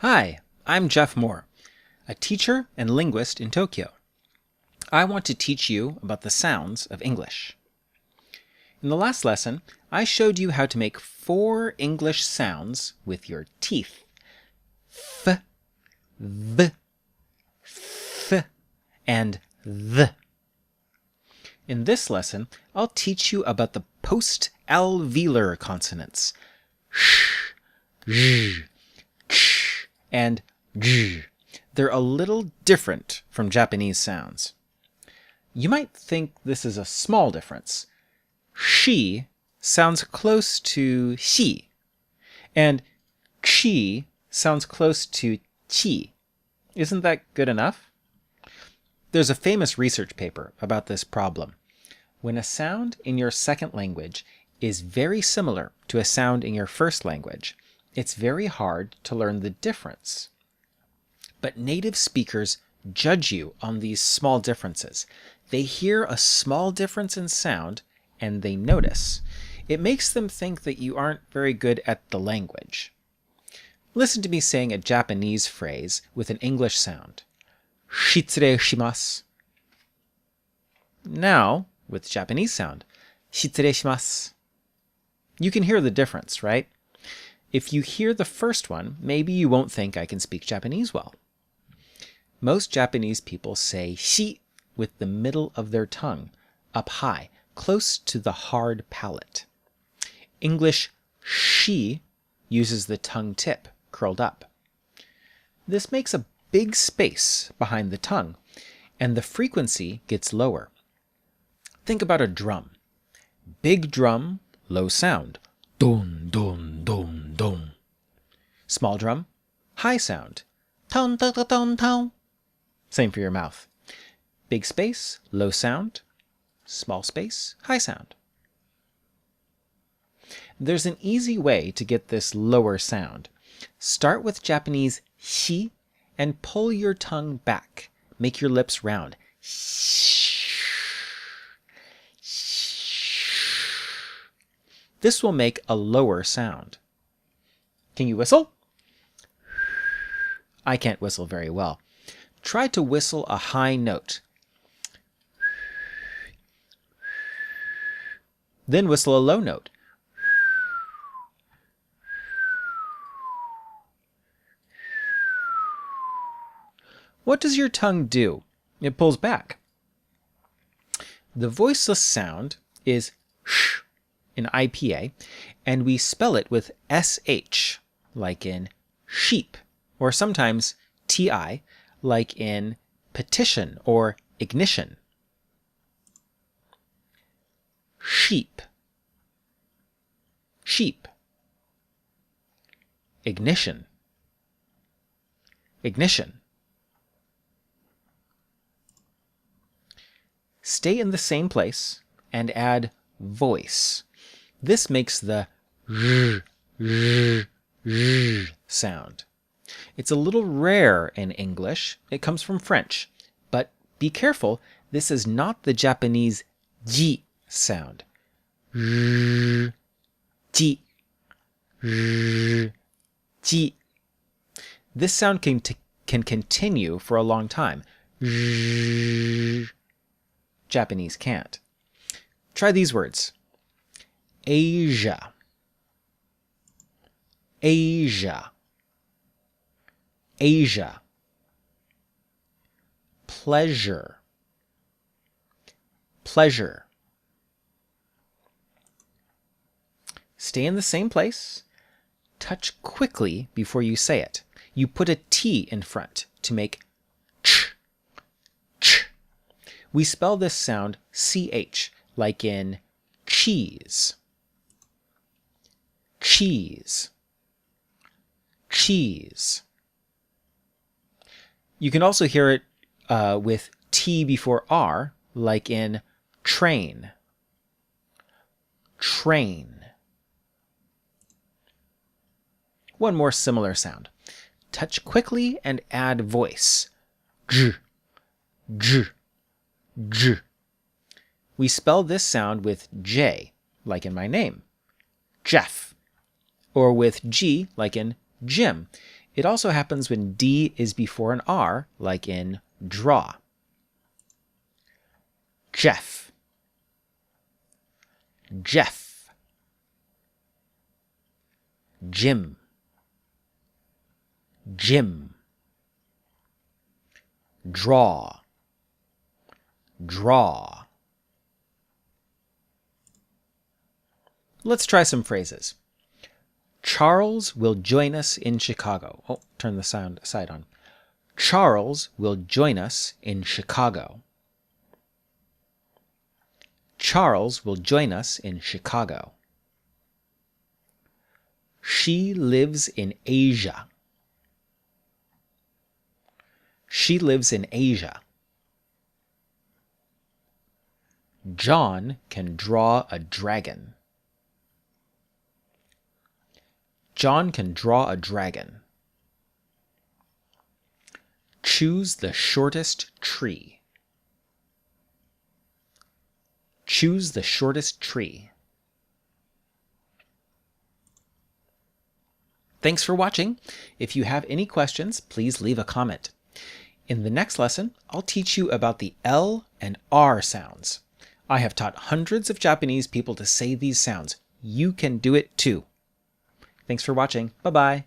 Hi, I'm Jeff Moore, a teacher and linguist in Tokyo. I want to teach you about the sounds of English. In the last lesson, I showed you how to make 4 English sounds with your teeth. F, V, F, and th. In this lesson, I'll teach you about the post-alveolar consonants. Sh, zh, ch, and j. They're a little different from Japanese sounds. You might think this is a small difference. She sounds close to shi, and chi sounds close to chi. Isn't that good enough? There's a famous research paper about this problem. When a sound in your second language is very similar to a sound in your first language, it's very hard to learn the difference. But native speakers judge you on these small differences. They hear a small difference in sound and they notice. It makes them think that you aren't very good at the language. Listen to me saying a Japanese phrase with an English sound. Shitsurei shimasu. Now, with Japanese sound. Shitsurei shimasu. You can hear the difference, right? If you hear the first one, maybe you won't think I can speak Japanese well. Most Japanese people say shi with the middle of their tongue up high, close to the hard palate. English she uses the tongue tip curled up. This makes a big space behind the tongue, and the frequency gets lower. Think about a drum. Big drum, low sound. Don, don, don, don. Small drum, high sound. Ton, ton, ton, ton, ton. Same for your mouth. Big space, low sound. Small space, high sound. There's an easy way to get this lower sound. Start with Japanese shi and pull your tongue back. Make your lips round. This will make a lower sound. Can you whistle? I can't whistle very well. Try to whistle a high note. Then whistle a low note. What does your tongue do? It pulls back. The voiceless sound is sh in IPA, and we spell it with sh, like in sheep, or sometimes ti, like in petition or ignition. Sheep, sheep. Ignition, ignition. Stay in the same place and add voice. This makes the r, r, r sound. It's a little rare in English. It comes from French. But be careful, this is not the Japanese ji sound. R, ji, r, ji. This sound can continue for a long time. R, Japanese can't. Try these words. Asia, Asia, Asia. Pleasure, pleasure. Stay in the same place. Touch quickly before you say it. You put a T in front to make ch, ch. We spell this sound ch, like in cheese, cheese, cheese. You can also hear it with T before R, like in train, train. One more similar sound. Touch quickly and add voice. J, j, j. We spell this sound with J, like in my name, Jeff, or with G, like in Jim. It also happens when D is before an R, like in draw. Jeff, Jeff. Jim, Jim. Draw, draw. Let's try some phrases. Charles will join us in Chicago. Oh, turn the side on. Charles will join us in Chicago. Charles will join us in Chicago. She lives in Asia. She lives in Asia. John can draw a dragon. John can draw a dragon. Choose the shortest tree. Choose the shortest tree. Thanks for watching. If you have any questions, please leave a comment. In the next lesson, I'll teach you about the L and R sounds. I have taught hundreds of Japanese people to say these sounds. You can do it too. Thanks for watching. Bye-bye.